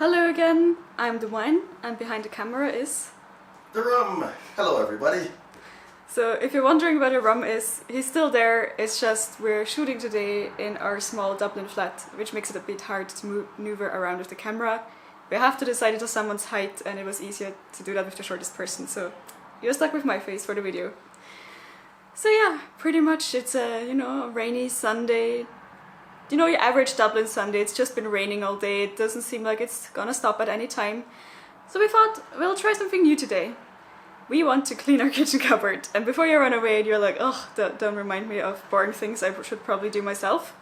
Hello again, I'm the wine and behind the camera is... The rum! Hello everybody! So if you're wondering where the rum is, he's still there, it's just we're shooting today in our small Dublin flat, which makes it a bit hard to maneuver around with the camera. We have to decide it on someone's height and it was easier to do that with the shortest person, so you're stuck with my face for the video. So yeah, pretty much it's a, a rainy Sunday. Your average Dublin Sunday, it's just been raining all day, it doesn't seem like it's gonna stop at any time. So we thought, we'll try something new today. We want to clean our kitchen cupboard, and before you run away and you're like, oh, don't remind me of boring things I should probably do myself.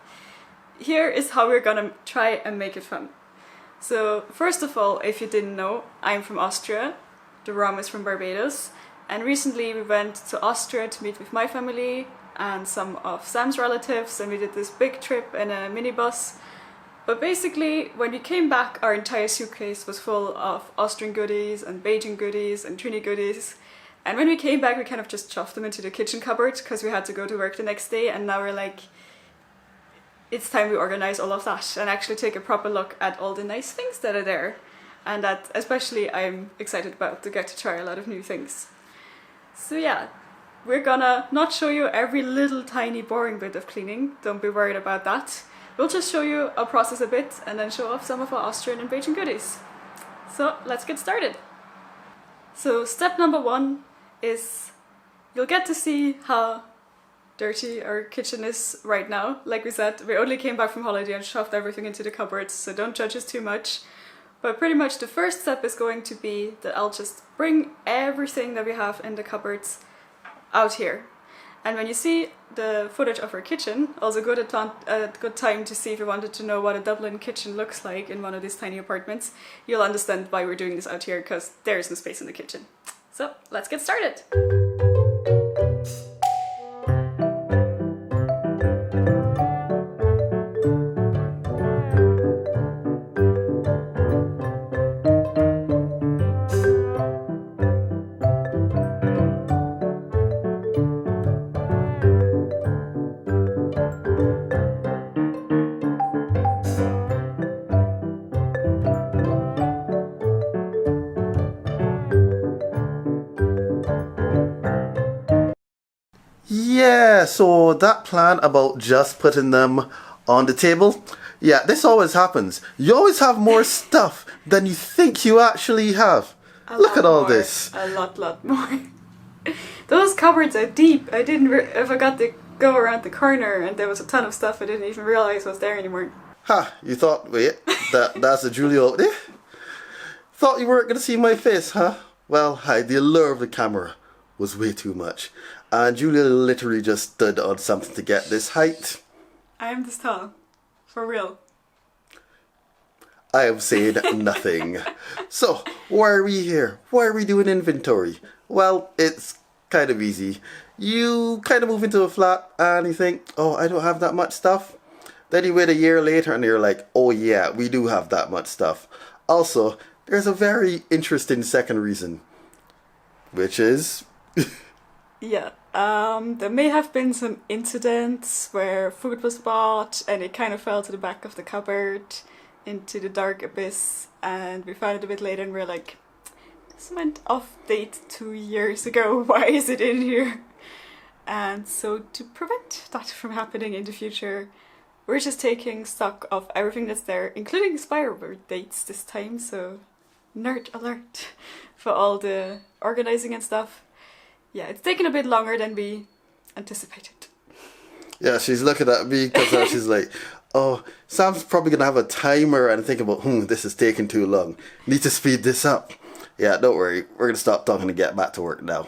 Here is how we're gonna try and make it fun. So first of all, if you didn't know, I'm from Austria, the rum is from Barbados, and recently we went to Austria to meet with my family and some of Sam's relatives, and we did this big trip in a minibus. But basically, when we came back, our entire suitcase was full of Austrian goodies and Belgian goodies and Trini goodies. And when we came back, we kind of just shoved them into the kitchen cupboard because we had to go to work the next day, and now we're like, it's time we organize all of that and actually take a proper look at all the nice things that are there. And that especially I'm excited about, to get to try a lot of new things. So yeah, we're gonna not show you every little tiny boring bit of cleaning, don't be worried about that. We'll just show you our process a bit and then show off some of our Austrian and Belgian goodies. So let's get started. So step number one is you'll get to see how dirty our kitchen is right now. Like we said, we only came back from holiday and shoved everything into the cupboards, so don't judge us too much. But pretty much the first step is going to be that I'll just bring everything that we have in the cupboards out here. And when you see the footage of our kitchen, also a good time to see if you wanted to know what a Dublin kitchen looks like in one of these tiny apartments, you'll understand why we're doing this out here, because there is no space in the kitchen. So let's get started! Yeah, so that plan about just putting them on the table, yeah, this always happens. You always have more stuff than you think you actually have. Look at all this. A lot more. Those cupboards are deep. I forgot to go around the corner and there was a ton of stuff I didn't even realize was there anymore. Ha, you thought, wait, that's a Julia out there? Thought you weren't going to see my face, huh? Well, hi, the allure of the camera was way too much. And Julia literally just stood on something to get this height. I am this tall. For real. I am saying nothing. So, why are we here? Why are we doing inventory? Well, it's kind of easy. You kind of move into a flat and you think, oh, I don't have that much stuff. Then you wait a year later and you're like, oh yeah, we do have that much stuff. Also, there's a very interesting second reason. Which is... Yeah, there may have been some incidents where food was bought and it kind of fell to the back of the cupboard into the dark abyss, and we found it a bit later and we're like, this went off date 2 years ago, why is it in here? And so to prevent that from happening in the future, we're just taking stock of everything that's there, including expiry dates this time, so nerd alert for all the organizing and stuff. Yeah, it's taken a bit longer than we anticipated. Yeah, she's looking at me because she's like, oh, Sam's probably going to have a timer and think about, this is taking too long. Need to speed this up. Yeah, don't worry. We're going to stop talking and get back to work now.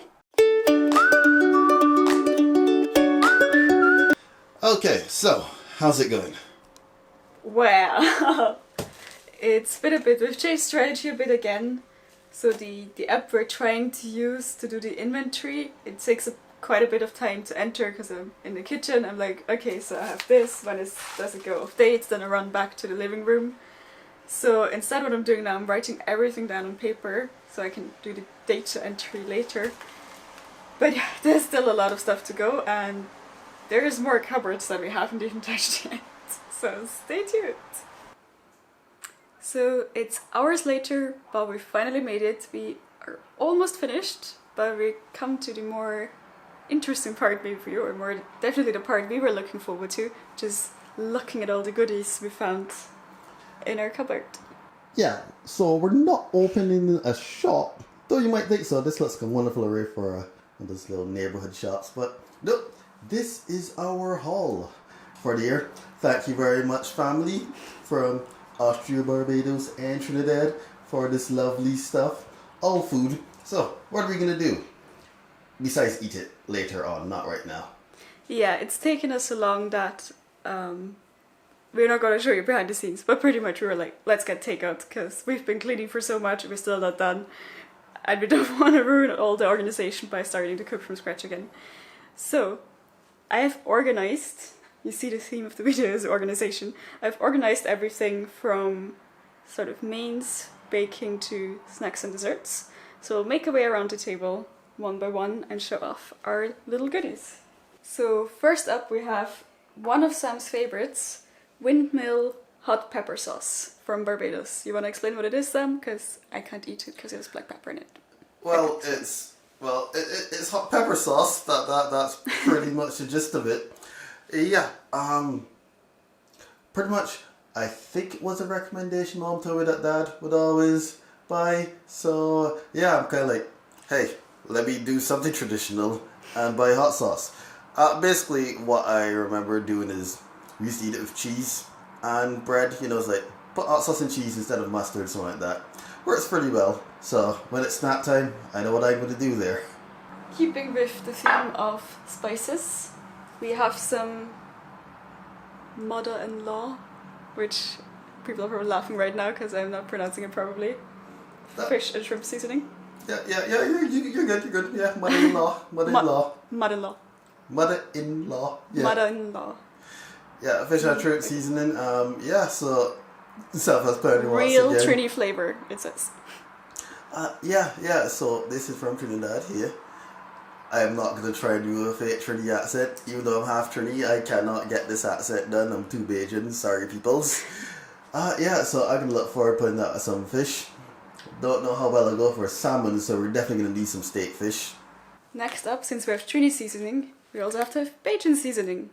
Okay, so, how's it going? Well, it's been a bit, we've changed strategy a bit again. So the app we're trying to use to do the inventory, it takes quite a bit of time to enter because I'm in the kitchen. I'm like, okay, so I have this, when does it go off dates, then I run back to the living room. So instead what I'm doing now, I'm writing everything down on paper so I can do the data entry later. But yeah, there's still a lot of stuff to go, and there's more cupboards that we haven't even touched yet. So stay tuned. So it's hours later, but we finally made it. We are almost finished, but we come to the more interesting part maybe for you, or more definitely the part we were looking forward to, which is looking at all the goodies we found in our cupboard. Yeah, so we're not opening a shop, though you might think so. This looks like a wonderful array for one of those little neighborhood shops, but no, this is our haul for the year. Thank you very much, family from Austria Barbados and Trinidad, for this lovely stuff. All food. So, what are we going to do? Besides eat it later on, not right now. Yeah, it's taken us so long that we're not going to show you behind the scenes, but pretty much we were like, let's get takeout, because we've been cleaning for so much, we're still not done, and we don't want to ruin all the organization by starting to cook from scratch again. So, I have organized, you see the theme of the video is organization, I've organized everything from sort of mains, baking to snacks and desserts. So we'll make our way around the table one by one and show off our little goodies. So first up we have one of Sam's favorites, windmill hot pepper sauce from Barbados. You want to explain what it is, Sam? Because I can't eat it because it has black pepper in it. Well, it's hot pepper sauce. That's pretty much the gist of it. Yeah, pretty much. I think it was a recommendation Mom told me that Dad would always buy. So yeah, I'm kind of like, hey, let me do something traditional and buy hot sauce. Basically, what I remember doing is we used to eat it with cheese and bread. You know, it's like put hot sauce and cheese instead of mustard, something like that. Works pretty well. So when it's snack time, I know what I'm going to do there. Keeping with the theme of spices, we have some mother-in-law, which people are probably laughing right now because I'm not pronouncing it properly. Fish and shrimp seasoning. Yeah, you're good. Yeah, mother-in-law. Mother-in-law. Yeah. Mother-in-law. Yeah, fish and shrimp seasoning. Yeah, so self-explanatory once Real again. Trini flavor, it says. Yeah, so this is from Trinidad here. I am not going to try and do a fake Trini accent. Even though I'm half Trini, I cannot get this accent done. I'm too Bajan, sorry peoples. Yeah, so I'm going to look forward to putting that with some fish. Don't know how well I'll go for salmon, so we're definitely going to do some steak fish. Next up, since we have Trini seasoning, we also have to have Bajan seasoning.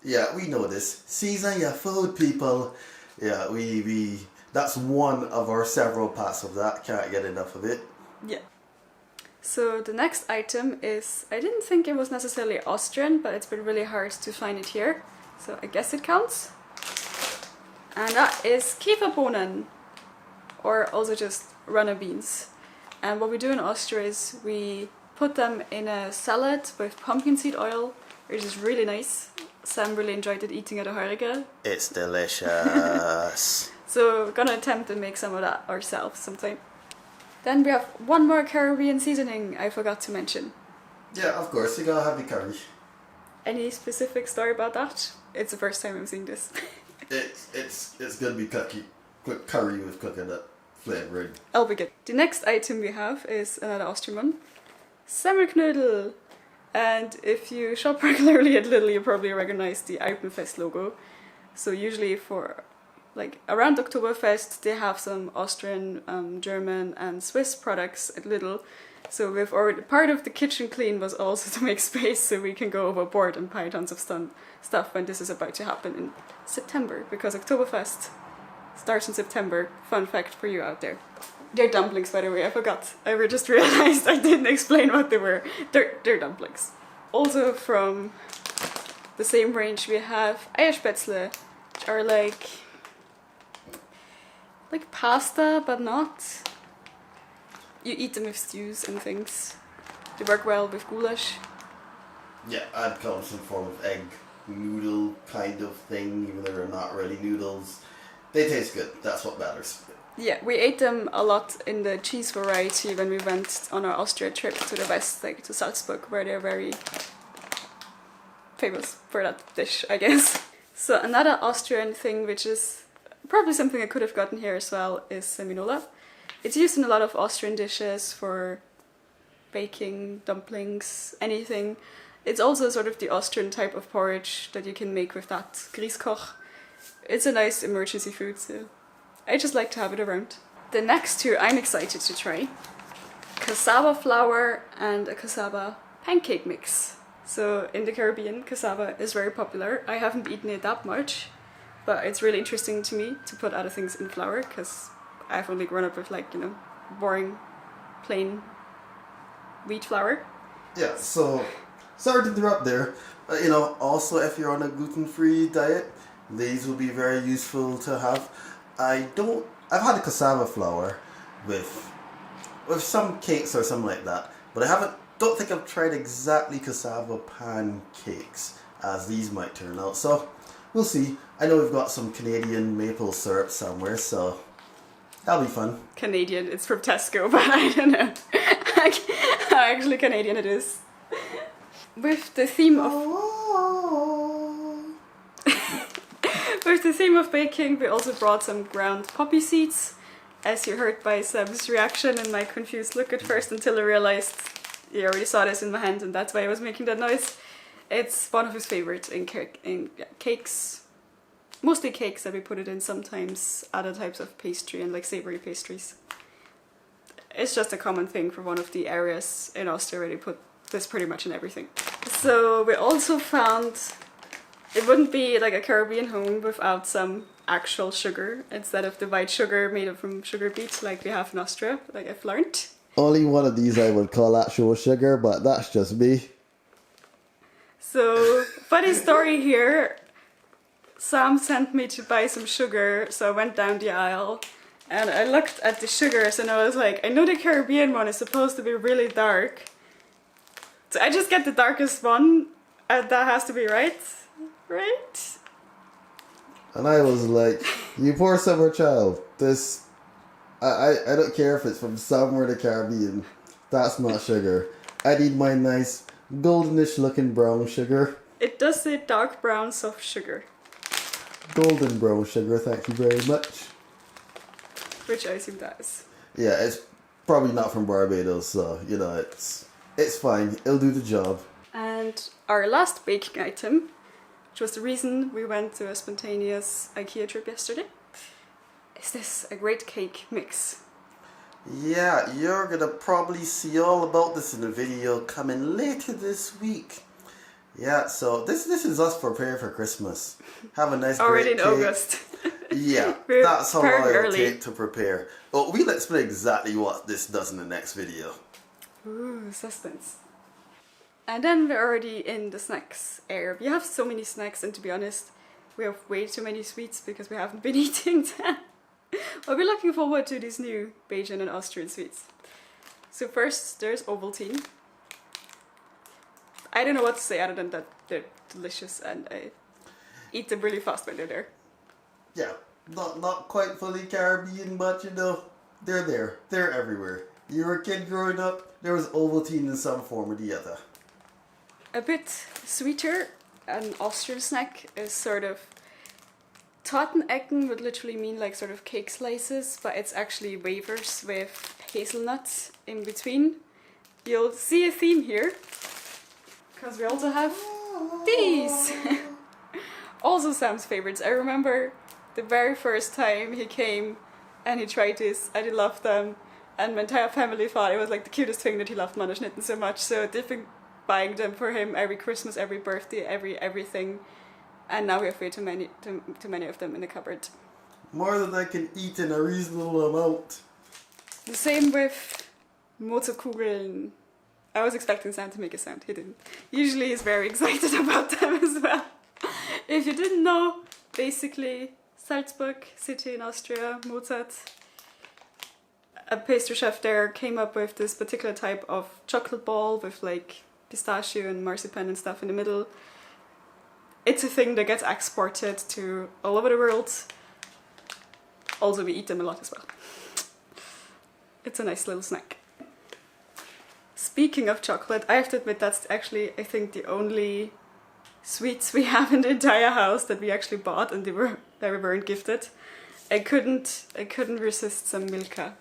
Yeah, we know this. Season your food, people. Yeah, we that's one of our several packs of that. Can't get enough of it. Yeah. So the next item is, I didn't think it was necessarily Austrian, but it's been really hard to find it here. So I guess it counts. And that is Kieferbohnen, or also just runner beans. And what we do in Austria is we put them in a salad with pumpkin seed oil, which is really nice. Sam really enjoyed it eating at a Heurige. It's delicious. So we're gonna attempt to make some of that ourselves sometime. Then we have one more Caribbean seasoning I forgot to mention. Yeah, of course, you gotta have the curry. Any specific story about that? It's the first time I'm seeing this. It's gonna be curry with coconut flavoring. I'll be good. The next item we have is another Austrian one. Semmelknödel. And if you shop regularly at Lidl, you probably recognize the Alpenfest logo. So usually for like around Oktoberfest, they have some Austrian, German and Swiss products at Lidl. So we've already, part of the kitchen clean was also to make space so we can go overboard and buy tons of stuff when this is about to happen in September, because Oktoberfest starts in September. Fun fact for you out there. They're dumplings, by the way, I forgot. I just realized I didn't explain what they were. They're dumplings. Also from the same range we have Eierspätzle, which are like pasta, but not. You eat them with stews and things. They work well with goulash. Yeah, I'd call them some form of egg noodle kind of thing, even though they're not really noodles. They taste good, that's what matters. Yeah, we ate them a lot in the cheese variety when we went on our Austria trip to the west, like to Salzburg, where they're very famous for that dish, I guess. So another Austrian thing, which is probably something I could have gotten here as well, is seminola. It's used in a lot of Austrian dishes for baking, dumplings, anything. It's also sort of the Austrian type of porridge that you can make with that Grießkoch. It's a nice emergency food, so I just like to have it around. The next two I'm excited to try. Cassava flour and a cassava pancake mix. So in the Caribbean, cassava is very popular. I haven't eaten it that much, but it's really interesting to me to put other things in flour because I've only grown up with boring, plain wheat flour. Yeah, so sorry to interrupt there. Also if you're on a gluten-free diet, these will be very useful to have. I've had a cassava flour with some cakes or something like that, but don't think I've tried exactly cassava pancakes as these might turn out. So we'll see. I know we've got some Canadian maple syrup somewhere, so that'll be fun. Canadian, it's from Tesco, but I don't know how actually Canadian it is. With the theme of baking, we also brought some ground poppy seeds. As you heard by Sam's reaction and my confused look at first until I realized he already saw this in my hand and that's why I was making that noise. It's one of his favorites in cakes. Mostly cakes that we put it in, sometimes other types of pastry and like savory pastries. It's just a common thing for one of the areas in Austria where they put this pretty much in everything. So we also found it wouldn't be like a Caribbean home without some actual sugar instead of the white sugar made from sugar beets like we have in Austria, like I've learned. Only one of these I would call actual sugar, but that's just me. So, funny story here. Sam sent me to buy some sugar, so I went down the aisle and I looked at the sugars and I was like, I know the Caribbean one is supposed to be really dark. So I just get the darkest one and that has to be right. Right? And I was like, you poor summer child, I don't care if it's from somewhere in the Caribbean, that's not sugar. I need my nice goldenish looking brown sugar. It does say dark brown soft sugar. Golden brown sugar, thank you very much. Which I assume that is. Yeah, it's probably not from Barbados, so, it's fine, it'll do the job. And our last baking item, which was the reason we went to a spontaneous IKEA trip yesterday, is this a great cake mix. Yeah, you're gonna probably see all about this in a video coming later this week. Yeah, so this is us preparing for Christmas. Have a nice already in cake. August. Yeah, that's how long it'll take to prepare. But we'll explain exactly what this does in the next video. Ooh, suspense. And then we're already in the snacks area. We have so many snacks, and to be honest, we have way too many sweets because we haven't been eating them. But we're looking forward to these new Belgian and Austrian sweets. So first, there's Ovaltine. I don't know what to say other than that they're delicious and I eat them really fast when they're there. Yeah, not quite fully Caribbean, but they're there. They're everywhere. You were a kid growing up, there was Ovaltine in some form or the other. A bit sweeter, an Austrian snack is sort of Tortenecken would literally mean like sort of cake slices, but it's actually wafers with hazelnuts in between. You'll see a theme here, because we also have these. Also Sam's favorites. I remember the very first time he came and he tried this and he loved them, and my entire family thought it was like the cutest thing that he loved Mannerschnitten so much, so they've been buying them for him every Christmas, every birthday, everything. And now we have way too many of them in the cupboard. More than I can eat in a reasonable amount. The same with Mozartkugeln. I was expecting Sam to make a sound, he didn't. Usually he's very excited about them as well. If you didn't know, basically Salzburg, city in Austria, Mozart, a pastry chef there came up with this particular type of chocolate ball with like pistachio and marzipan and stuff in the middle. It's a thing that gets exported to all over the world. Also, we eat them a lot as well. It's a nice little snack. Speaking of chocolate, I have to admit that's actually, I think, the only sweets we have in the entire house that we actually bought and that we weren't gifted. I couldn't resist some Milka.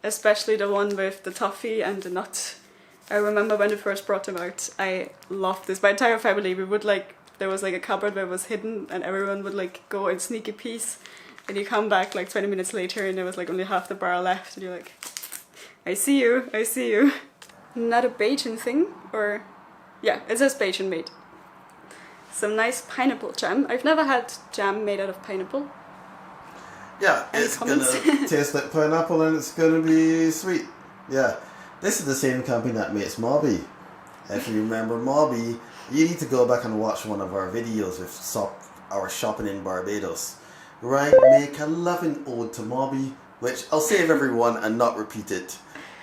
Especially the one with the toffee and the nut. I remember when we first brought them out, I loved this. My entire family, we would like, there was like a cupboard where it was hidden and everyone would like go and sneak a piece And you come back like 20 minutes later and there was like only half the bar left and you're like, I see you, I see you. Not a Bajan thing, or yeah, it says Bajan made. Some nice pineapple jam. I've never had jam made out of pineapple. Yeah, Any it's comments? gonna taste like pineapple and it's gonna be sweet. Yeah, this is the same company that makes Mobby. If you remember Mobby, you need to go back and watch one of our videos with our shopping in Barbados. Right, make a loving ode to Mobby, which I'll save everyone and not repeat it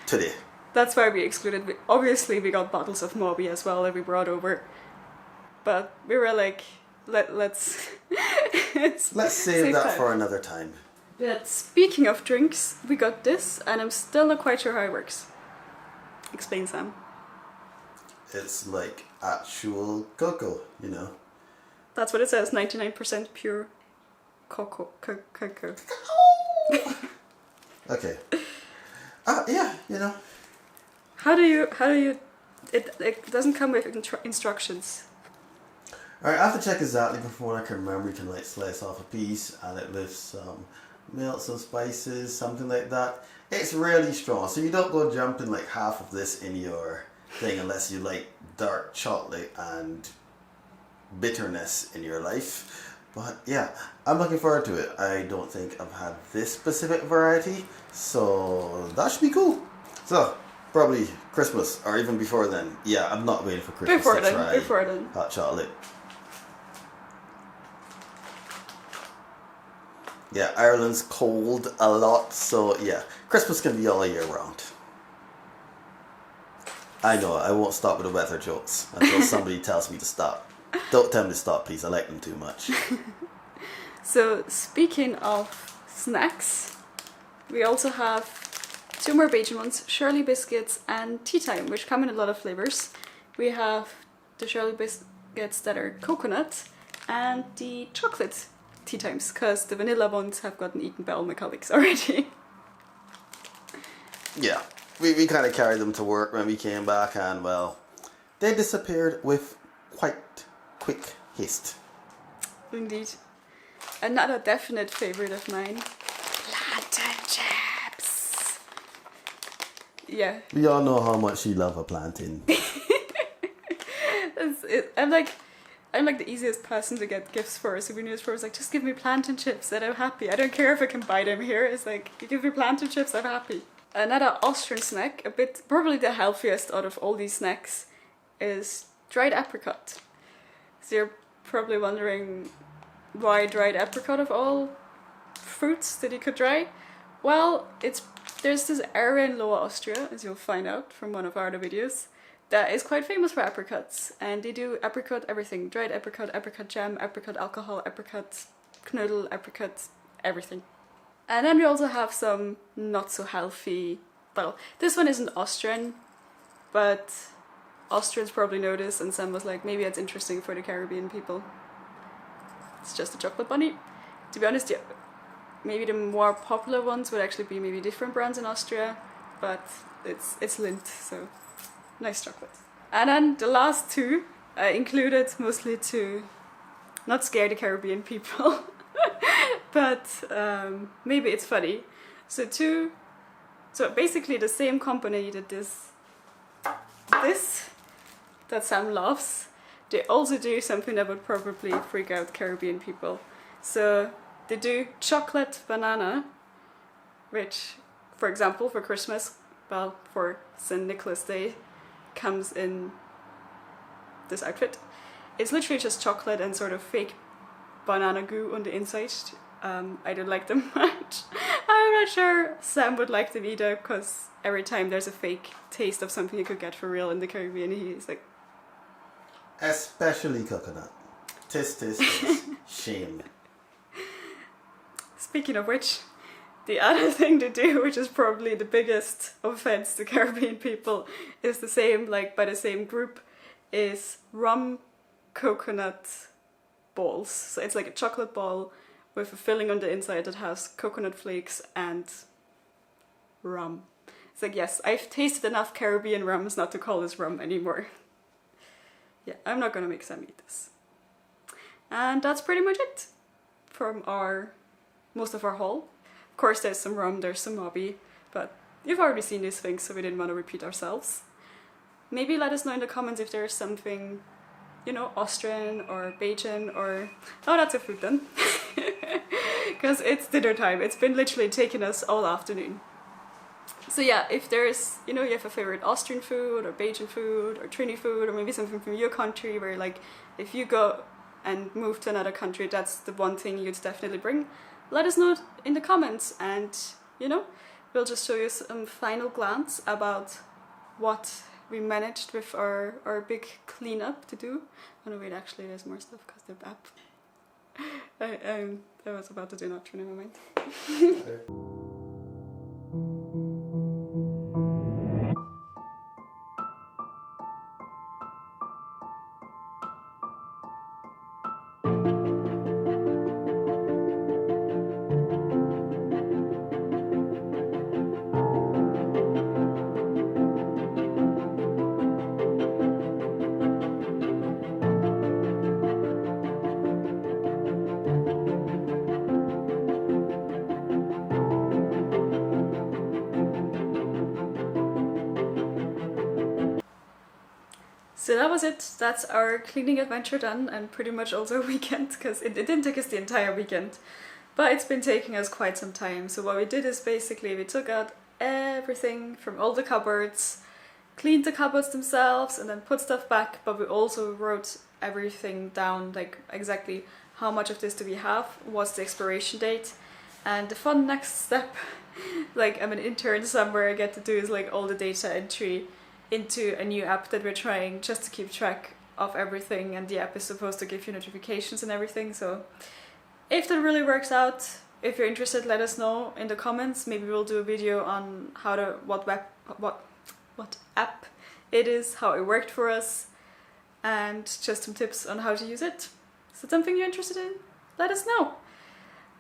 today. That's why we excluded. Obviously, we got bottles of Mobby as well that we brought over, but we were like, let's save that for another time. But speaking of drinks, we got this, and I'm still not quite sure how it works. Explain, Sam. It's like actual cocoa, you know. That's what it says. 99% pure cocoa. Okay. Yeah, you know. How do you? It doesn't come with instructions. Alright, I have to check exactly before I can remember. You can like slice off a piece and it with some milk, some spices, something like that. It's really strong, so you don't go jumping like half of this in your thing unless you like dark chocolate and bitterness in your life. But yeah, I'm looking forward to it. I don't think I've had this specific variety, so that should be cool. So probably Christmas or even before then. Yeah, I'm not waiting for Christmas to try Before then. hot chocolate. Yeah, Ireland's cold a lot, so yeah, Christmas can be all year round. I know, I won't stop with the weather jokes until somebody tells me to stop. Don't tell me to stop, please, I like them too much. So, speaking of snacks, we also have two more Bajan ones, Shirley biscuits and tea time, which come in a lot of flavors. We have the Shirley biscuits that are coconut and the chocolate tea times, because the vanilla ones have gotten eaten by all my colleagues already. Yeah, we kind of carried them to work when we came back and, well, they disappeared with quite quick haste. Indeed. Another definite favorite of mine, plantain chips. Yeah. We all know how much you love a plantain. I'm like the easiest person to get gifts for, souvenirs for. It's like, just give me plantain chips and I'm happy. I don't care if I can buy them here. It's like, you give me plantain chips, I'm happy. Another Austrian snack, probably the healthiest out of all these snacks, is dried apricot. So you're probably wondering, why dried apricot of all fruits that you could dry? Well, there's this area in Lower Austria, as you'll find out from one of our other videos, that is quite famous for apricots, and they do apricot everything. Dried apricot, apricot jam, apricot alcohol, apricot knödel, apricot everything. And then we also have some not so healthy, well, this one isn't Austrian, but Austrians probably know this, and Sam was like, maybe it's interesting for the Caribbean people. It's just a chocolate bunny. To be honest, yeah, maybe the more popular ones would actually be maybe different brands in Austria, but it's Lindt, so nice chocolate. And then the last two I included mostly to not scare the Caribbean people, but maybe it's funny. So basically the same company did this that Sam loves. They also do something that would probably freak out Caribbean people. So they do chocolate banana, which, for example, for Christmas, well, for St. Nicholas Day, comes in this outfit. It's literally just chocolate and sort of fake banana goo on the inside. I don't like them much. I'm not sure Sam would like them either, because every time there's a fake taste of something you could get for real in the Caribbean, he's like... Especially coconut. Tis. Shame. Speaking of which, the other thing to do, which is probably the biggest offense to Caribbean people, is the same, like by the same group, is rum coconut balls. So it's like a chocolate ball with a filling on the inside that has coconut flakes and rum. It's like, yes, I've tasted enough Caribbean rums not to call this rum anymore. Yeah, I'm not gonna make Sam eat this. And that's pretty much it from our most of our haul. Of course there's some rum, there's some mobby, but you've already seen these things, so we didn't want to repeat ourselves. Maybe let us know in the comments if there's something, you know, Austrian or Belgian or... Oh, that's a food then. Because it's dinner time. It's been literally taking us all afternoon. So yeah, if there's, you know, you have a favorite Austrian food or Belgian food or Trini food or maybe something from your country where like if you go and move to another country, that's the one thing you'd definitely bring, let us know in the comments, and you know, we'll just show you some final glance about what we managed with our big cleanup to do. Oh no, wait, actually there's more stuff because the app. I was about to do an outro, never mind. So that was it. That's our cleaning adventure done, and pretty much also a weekend, because it didn't take us the entire weekend, but it's been taking us quite some time. So what we did is basically we took out everything from all the cupboards, cleaned the cupboards themselves, and then put stuff back, but we also wrote everything down, like exactly how much of this do we have, what's the expiration date, and the fun next step, like I'm an intern somewhere, I get to do is like all the data entry into a new app that we're trying just to keep track of everything, and the app is supposed to give you notifications and everything. So if that really works out, if you're interested, let us know in the comments. Maybe we'll do a video on how to what app it is, how it worked for us, and just some tips on how to use it. Is it something you're interested in? Let us know.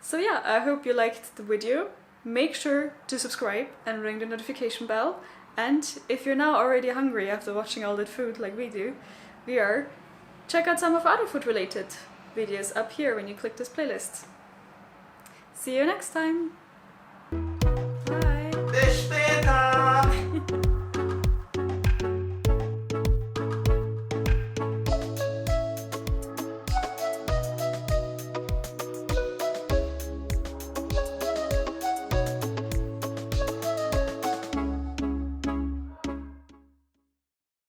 So yeah, I hope you liked the video. Make sure to subscribe and ring the notification bell. And if you're now already hungry after watching all that food like we do, check out some of other food related videos up here when you click this playlist. See you next time!